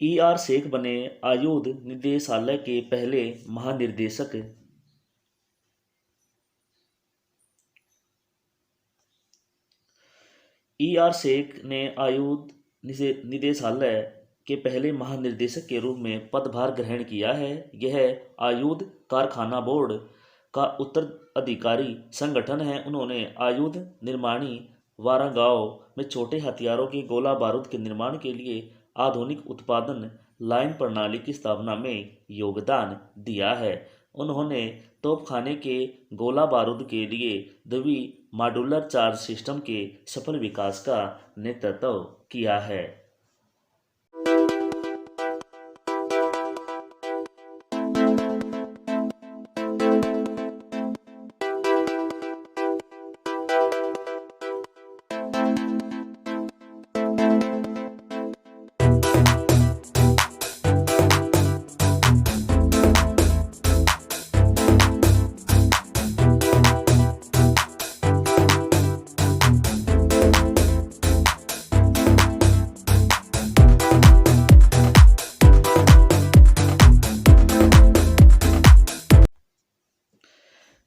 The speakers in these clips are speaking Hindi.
E.R. शेख बने आयुध निदेशालय के पहले महानिदेशक। E.R. शेख ने आयुध निदेशालय के पहले महानिदेशक के रूप में पदभार ग्रहण किया है। यह आयुध कारखाना बोर्ड का उत्तराधिकारी संगठन है। उन्होंने आयुध निर्माणी वारागांव में छोटे हथियारों के गोला बारूद के निर्माण के लिए आधुनिक उत्पादन लाइन प्रणाली की स्थापना में योगदान दिया है। उन्होंने तोपखाने के गोला बारूद के लिए द्वि मॉड्यूलर चार्ज सिस्टम के सफल विकास का नेतृत्व किया है।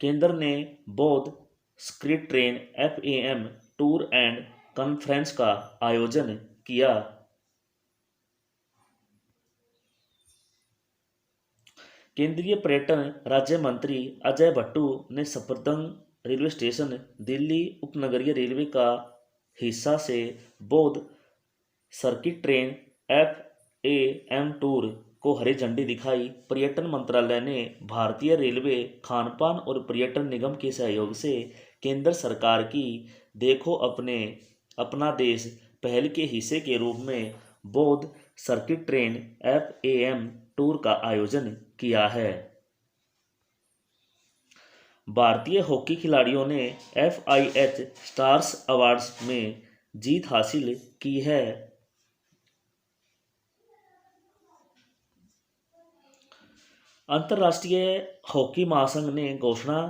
केंद्र ने बौद्ध circuit train FAM tour and conference का आयोजन किया। केंद्रीय पर्यटन राज्य मंत्री अजय भट्टू ने सफदरजंग रेलवे स्टेशन दिल्ली उपनगरीय रेलवे का हिस्सा से बौद्ध सर्किट ट्रेन FAM टूर को हरी झंडी दिखाई। पर्यटन मंत्रालय ने भारतीय रेलवे खानपान और पर्यटन निगम के सहयोग से केंद्र सरकार की देखो अपना देश पहल के हिस्से के रूप में बौद्ध सर्किट ट्रेन FAM टूर का आयोजन किया है। भारतीय हॉकी खिलाड़ियों ने FIH स्टार्स अवार्ड्स में जीत हासिल की है। अंतर्राष्ट्रीय हॉकी महासंघ ने घोषणा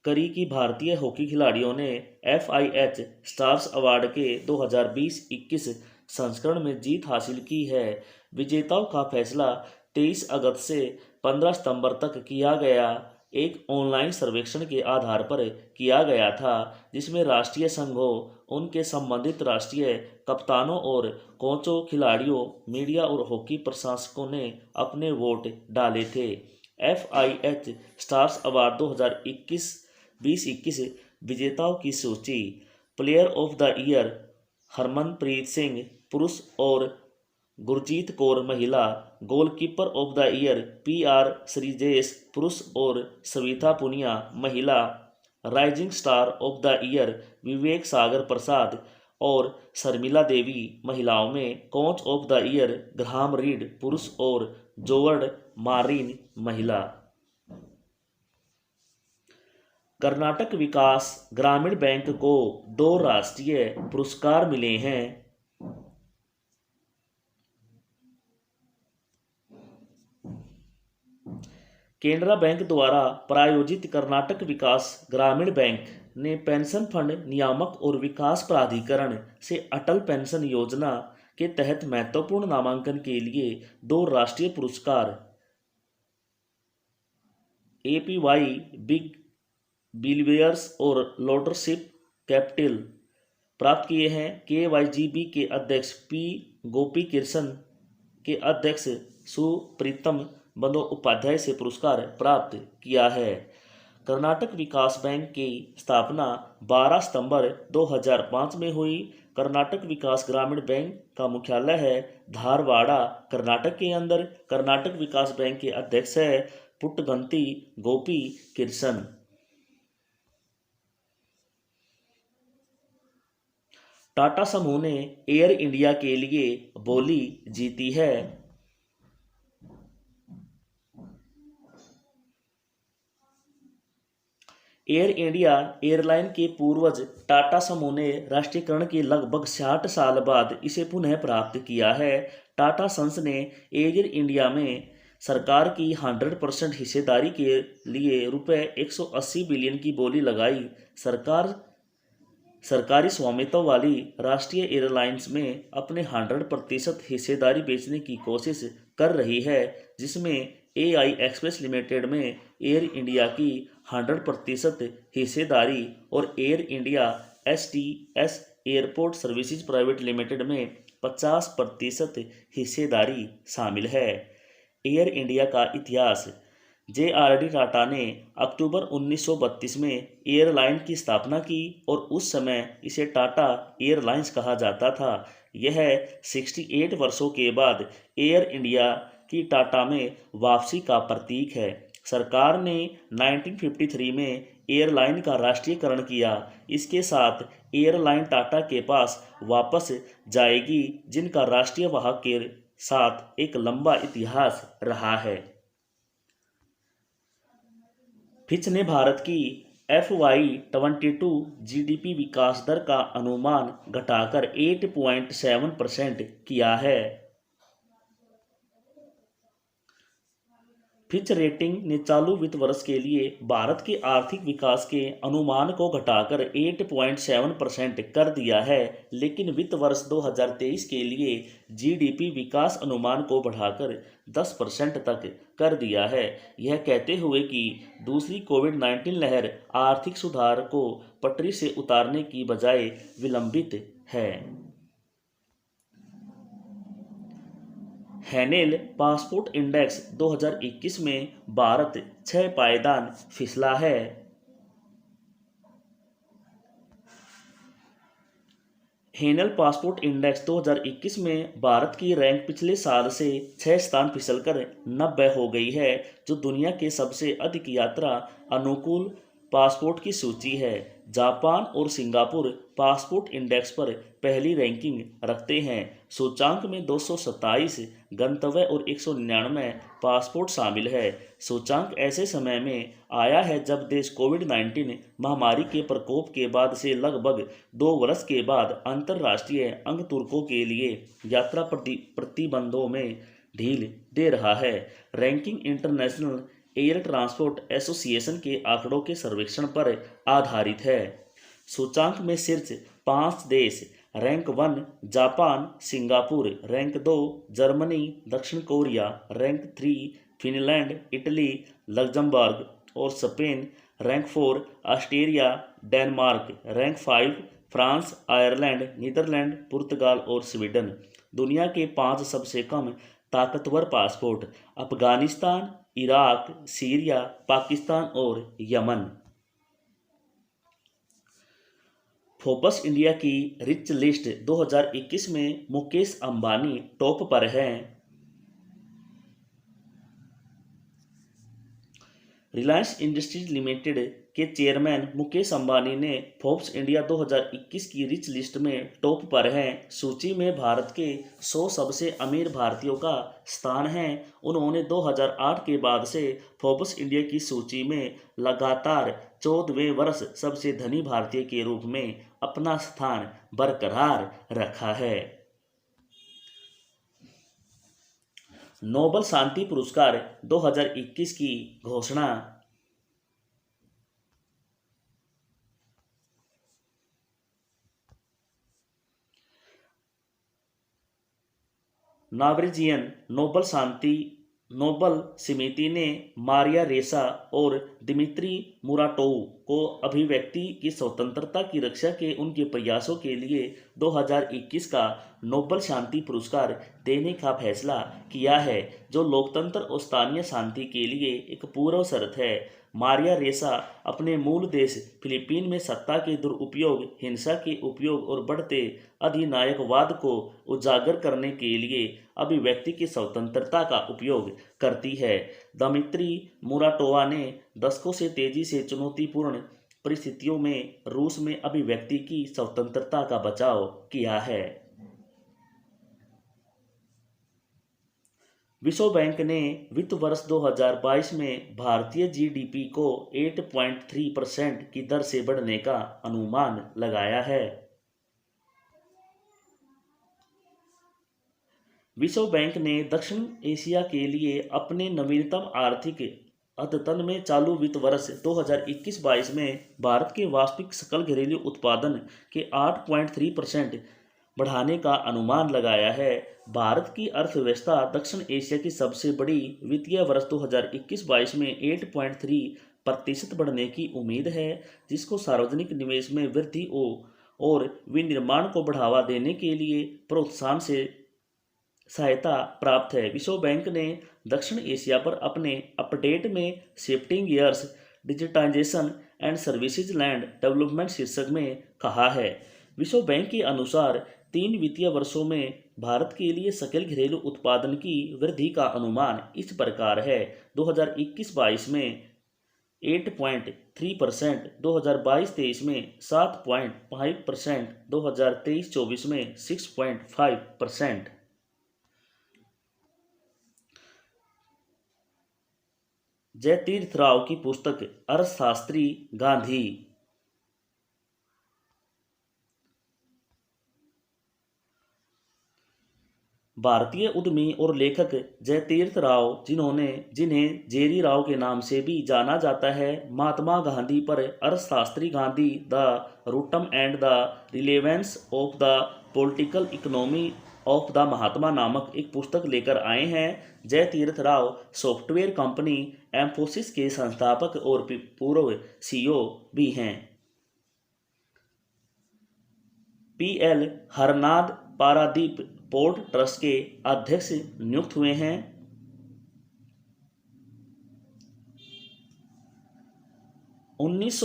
करी कि भारतीय हॉकी खिलाड़ियों ने FIH स्टार्स अवार्ड के 2020-21 संस्करण में जीत हासिल की है। विजेताओं का फैसला 23 अगस्त से 15 सितंबर तक किया गया एक ऑनलाइन सर्वेक्षण के आधार पर किया गया था, जिसमें राष्ट्रीय संघों, उनके संबंधित राष्ट्रीय कप्तानों और कोचों, खिलाड़ियों, मीडिया और हॉकी प्रशंसकों ने अपने वोट डाले थे। FIH स्टार्स अवार्ड 2021 विजेताओं की सूची। Player of the year Harmanpreet Singh पुरुष और गुरजीत कौर महिला। Goalkeeper of the year PR Sreejesh पुरुष और सविता पुनिया महिला। Rising star of the year Vivek Sagar Prasad और शर्मिला देवी महिलाओं में। Coach of the year Graham Reid पुरुष और जोवर्ड मारिन महिला। कर्नाटक विकास ग्रामीण बैंक को 2 राष्ट्रीय पुरस्कार मिले हैं। केनरा बैंक द्वारा प्रायोजित कर्नाटक विकास ग्रामीण बैंक ने पेंशन फंड नियामक और विकास प्राधिकरण से अटल पेंशन योजना के तहत महत्वपूर्ण नामांकन के लिए 2 राष्ट्रीय पुरस्कार APY बिग बिलीवियर्स और लीडरशिप कैपिटल प्राप्त किए हैं। KYGB के अध्यक्ष P गोपी कृष्ण के अध्यक्ष सुप्रीतम बंदोपाध्याय से पुरस्कार प्राप्त किया है। कर्नाटक विकास बैंक की स्थापना 12 सितंबर 2005 में हुई। कर्नाटक विकास ग्रामीण बैंक का मुख्यालय है धारवाड़ा, कर्नाटक के अंदर। कर्नाटक विकास बैंक के अध्यक्ष है पुट्टगंती गोपी कृष्ण। टाटा समूह ने एयर इंडिया के लिए बोली जीती है। एयर इंडिया एयरलाइन के पूर्वज टाटा समूह ने राष्ट्रीयकरण के लगभग 60 साल बाद इसे पुनः प्राप्त किया है। टाटा सन्स ने एयर इंडिया में सरकार की 100% हिस्सेदारी के लिए ₹180 बिलियन की बोली लगाई। सरकार सरकारी स्वामित्व वाली राष्ट्रीय एयरलाइंस में अपने 100% हिस्सेदारी बेचने की कोशिश कर रही है, जिसमें एआई एक्सप्रेस लिमिटेड में एयर इंडिया की 100% हिस्सेदारी और air India STS airport services private limited में 50% हिस्सेदारी शामिल है। एयर इंडिया का इतिहास। जेआरडी टाटा ने अक्टूबर 1932 में एयरलाइन की स्थापना की और उस समय इसे टाटा एयरलाइंस कहा जाता था। यह 68 वर्षों के बाद एयर इंडिया की टाटा में वापसी का प्रतीक है। सरकार ने 1953 में एयरलाइन का राष्ट्रीयकरण किया। इसके साथ एयरलाइन टाटा के पास वापस जाएगी, जिनका राष्ट्रीय वाहक के साथ एक लंबा इतिहास रहा है। फिच ने भारत की FY22 जीडीपी विकास दर का अनुमान घटाकर 8.7% किया है। फिच रेटिंग ने चालू वित्त वर्ष के लिए भारत के आर्थिक विकास के अनुमान को घटाकर 8.7% कर दिया है, लेकिन वित्त वर्ष 2023 के लिए जीडीपी विकास अनुमान को बढ़ाकर 10% तक कर दिया है, यह कहते हुए कि दूसरी कोविड-19 लहर आर्थिक सुधार को पटरी से उतारने की बजाय विलंबित है। हैनेल पासपोर्ट इंडेक्स 2021 में भारत 6 पायदान फिसला है। हैनेल पासपोर्ट इंडेक्स 2021 में भारत की रैंक पिछले साल से 6 स्थान फिसलकर 90 हो गई है, जो दुनिया के सबसे अधिक यात्रा अनुकूल पासपोर्ट की सूची है। जापान और सिंगापुर पासपोर्ट इंडेक्स पर पहली रैंकिंग रखते हैं। सूचांक में 227 गंतव्य और 199 पासपोर्ट शामिल है। सूचांक ऐसे समय में आया है जब देश कोविड-19 महामारी के प्रकोप के बाद से लगभग 2 वर्ष के बाद अंतर्राष्ट्रीय अंगतुर्कों के लिए यात्रा प्रतिबंधों में ढील दे रहा है। Ranking international air transport association के आंकड़ों के सर्वेक्षण पर आधारित है। सूचांक में शीर्ष 5 देश: rank 1 Japan Singapore, rank 2 Germany दक्षिण Korea, rank 3 Finland Italy Luxembourg और Spain, rank 4 Australia Denmark, rank 5 France Ireland Netherlands पुर्तगाल और स्वीडन। दुनिया के 5 सबसे कम ताकतवर passport: Afghanistan, Iraq, Syria, Pakistan और यमन। फोर्ब्स इंडिया की रिच लिस्ट 2021 में मुकेश अंबानी टॉप पर हैं। रिलायंस इंडस्ट्रीज लिमिटेड के चेयरमैन मुकेश अंबानी ने फोर्ब्स इंडिया 2021 की रिच लिस्ट में टॉप पर हैं। सूची में भारत के 100 सबसे अमीर भारतीयों का स्थान है। उन्होंने 2008 के बाद से फोर्ब्स इंडिया की सूची में लगातार 14वें वर्ष सबसे धनी भारतीय के रूप में अपना स्थान बरकरार रखा है। नोबेल शांति पुरस्कार 2021 की घोषणा। नॉर्वेजियन नोबेल समिति ने मारिया रेसा और दिमित्री मुराटोव को अभिव्यक्ति की स्वतंत्रता की रक्षा के उनके प्रयासों के लिए 2021 का नोबेल शांति पुरस्कार देने का फैसला किया है, जो लोकतंत्र और स्थानीय शांति के लिए एक पूर्व शर्त है। मारिया रेसा अपने मूल देश फिलीपीन में सत्ता के दुरुपयोग, हिंसा के उपयोग और बढ़ते अधिनायकवाद को उजागर करने के लिए अभिव्यक्ति की स्वतंत्रता का उपयोग करती है। दमित्री मुराटोवा ने दशकों से तेजी से चुनौतीपूर्ण परिस्थितियों में रूस में अभिव्यक्ति की स्वतंत्रता का बचाव किया है। विश्व बैंक ने वित्त वर्ष 2022 में भारतीय जीडीपी को 8.3% की दर से बढ़ने का अनुमान लगाया है। विश्व बैंक ने दक्षिण एशिया के लिए अपने नवीनतम आर्थिक अद्यतन में चालू वित्त वर्ष 2021-22 में भारत के वास्तविक सकल घरेलू उत्पादन के 8.3% बढ़ाने का अनुमान लगाया है। भारत की अर्थव्यवस्था दक्षिण एशिया की सबसे बड़ी वित्तीय वर्ष 2021-22 में 8.3% बढ़ने की उम्मीद है, जिसको सार्वजनिक निवेश में वृद्धि और विनिर्माण को बढ़ावा देने के लिए प्रोत्साहन से सहायता प्राप्त है। विश्व बैंक ने दक्षिण एशिया पर अपने अपडेट में shifting gears digitization and services land development शीर्षक में कहा है। विश्व बैंक के अनुसार 3 वित्तीय वर्षों में भारत के लिए सकल घरेलू उत्पादन की वृद्धि का अनुमान इस प्रकार है: 2021-22 में 8.3%, 2022-23 में 7.5%, 2023-24 में 6.5%। जयतीर्थ राव की पुस्तक अर्थशास्त्री गांधी। भारतीय उद्यमी और लेखक जयतीर्थ राव, जिन्हें जेरी राव के नाम से भी जाना जाता है, महात्मा गांधी पर अर्थशास्त्री Gandhi the rootedness and the relevance of the political economy of the Mahatma नामक एक पुस्तक लेकर आए हैं। जयतीर्थ राव सॉफ्टवेयर कंपनी एम्फोसिस के संस्थापक और पूर्व सीईओ भी हैं। PL Harnad Paradip port trust के अध्यक्ष नियुक्त हुए हैं। उन्नीस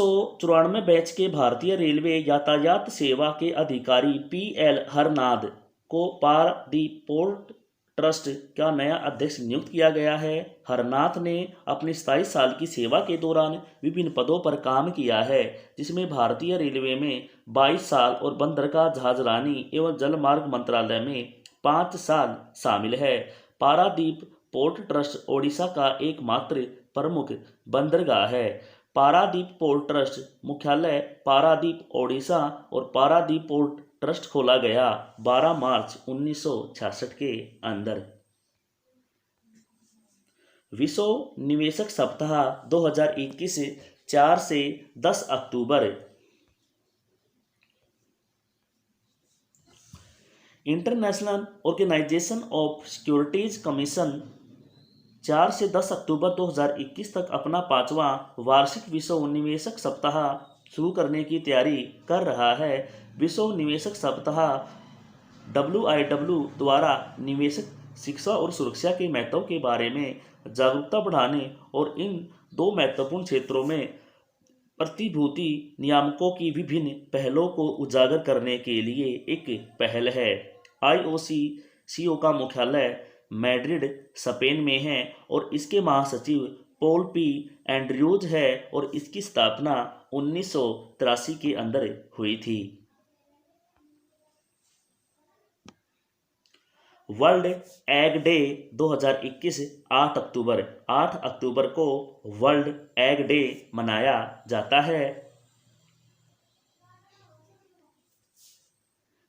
बैच के भारतीय रेलवे यातायात सेवा के अधिकारी पीएल हरनाद को पारादीप पोर्ट ट्रस्ट का नया अध्यक्ष नियुक्त किया गया है। हरनाथ ने अपनी 27 साल की सेवा के दौरान विभिन्न पदों पर काम किया है, जिसमें भारतीय रेलवे में 22 साल और बंदरगाह जहाजरानी एवं जलमार्ग मंत्रालय में 5 साल शामिल है। पारादीप पोर्ट ट्रस्ट ओडिशा का एकमात्र प्रमुख बंदरगाह है। पारादीप पोर्ट ट्रस्ट मुख्यालय पारादीप ओडिशा और पारादीप पोर्ट ट्रस्ट खोला गया 12 मार्च 1966 के अंदर। विश्व निवेशक सप्ताह 2021 4 से 10 October. International organization of securities commission 4 से 10 अक्टूबर 2021 तक अपना 5वां वार्षिक विश्व निवेशक सप्ताह शुरू करने की तैयारी कर रहा है। विश्व निवेशक सप्ताह WIW द्वारा निवेशक शिक्षा और सुरक्षा के महत्व के बारे में जागरूकता बढ़ाने और इन 2 महत्वपूर्ण क्षेत्रों में प्रतिभूति नियामकों की विभिन्न पहलों को उजागर करने के लिए एक पहल है। IOC का मुख्यालय मैड्रिड, स्पेन में है और इसके महासचिव पॉल पी एंड्रयूज है और इसकी स्थापना 1983 के अंदर हुई थी। वर्ल्ड एग डे 2021 8 अक्टूबर को वर्ल्ड एग डे मनाया जाता है।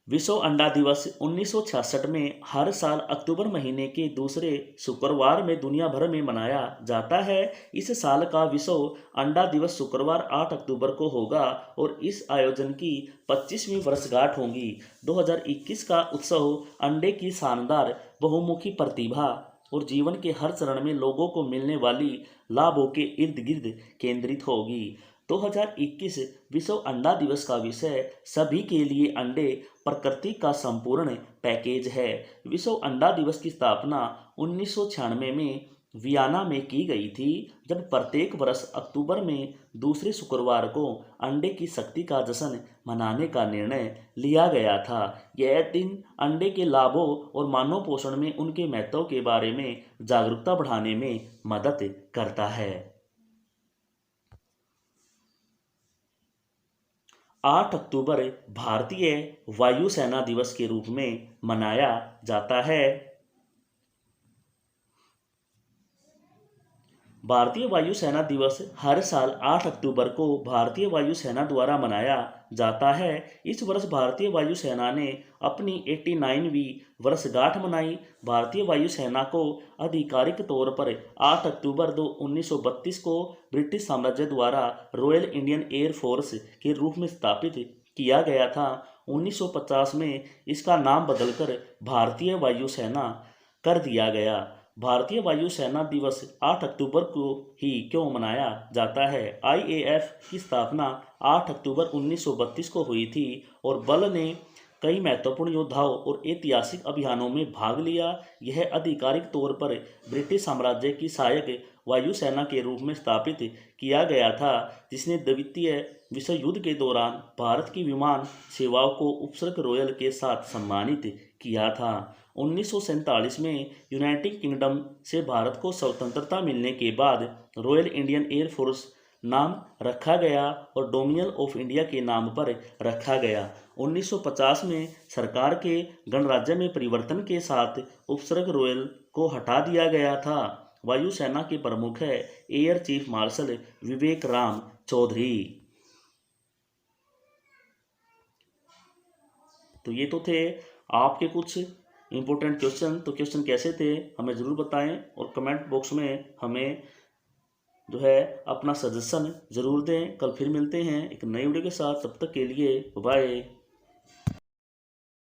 विश्व अंडा दिवस 1966 में हर साल अक्टूबर महीने के दूसरे शुक्रवार में दुनिया भर में मनाया जाता है। इस साल का विश्व अंडा दिवस शुक्रवार 8 अक्टूबर को होगा और इस आयोजन की 25वीं वर्षगांठ होगी। 2021 का उत्सव अंडे की शानदार बहुमुखी प्रतिभा और जीवन के हर चरण में लोगों को मिलने वाली लाभों के इर्द गिर्द केंद्रित होगी। 2021 विश्व अंडा दिवस का विषय सभी के लिए अंडे प्रकृति का संपूर्ण पैकेज है। विश्व अंडा दिवस की स्थापना 1996 में वियना में की गई थी, जब प्रत्येक वर्ष अक्टूबर में दूसरे शुक्रवार को अंडे की शक्ति का जश्न मनाने का निर्णय लिया गया था। यह दिन अंडे के लाभों और मानव पोषण में उनके महत्व के बारे में जागरूकता बढ़ाने में मदद करता है। 8 अक्टूबर भारतीय वायुसेना दिवस के रूप में मनाया जाता है। भारतीय वायुसेना दिवस हर साल 8 अक्टूबर को भारतीय वायुसेना द्वारा मनाया जाता है। इस वर्ष भारतीय वायुसेना ने अपनी 89वीं वर्षगांठ मनाई। भारतीय वायुसेना को आधिकारिक तौर पर 8 अक्टूबर 1932 को ब्रिटिश साम्राज्य द्वारा रॉयल इंडियन एयर फोर्स के रूप में स्थापित किया गया था। 1950 में इसका नाम बदलकर भारतीय वायुसेना कर दिया गया। भारतीय वायुसेना दिवस 8 अक्टूबर को ही क्यों मनाया जाता है? आईएएफ की स्थापना 8 अक्टूबर 1932 को हुई थी और बल ने कई महत्वपूर्ण योद्धाओं और ऐतिहासिक अभियानों में भाग लिया। यह आधिकारिक तौर पर ब्रिटिश साम्राज्य की सहायक वायुसेना के रूप में स्थापित किया गया था, जिसने द्वितीय विश्व युद्ध के दौरान भारत की विमान सेवाओं को उपसर्ग रॉयल के साथ सम्मानित किया था। 1947 में यूनाइटेड किंगडम से भारत को स्वतंत्रता मिलने के बाद रॉयल इंडियन एयर फोर्स नाम रखा गया और डोमिनियन ऑफ इंडिया के नाम पर रखा गया। 1950 में सरकार के गणराज्य में परिवर्तन के साथ उपसर्ग रॉयल को हटा दिया गया था। वायुसेना के प्रमुख है एयर चीफ मार्शल विवेक राम चौधरी। तो ये तो थे आपके कुछ इम्पोर्टेंट क्वेश्चन। तो क्वेश्चन कैसे थे हमें ज़रूर बताएं और कमेंट बॉक्स में हमें जो है अपना सजेशन ज़रूर दें। कल फिर मिलते हैं एक नई वीडियो के साथ, तब तक के लिए बाय।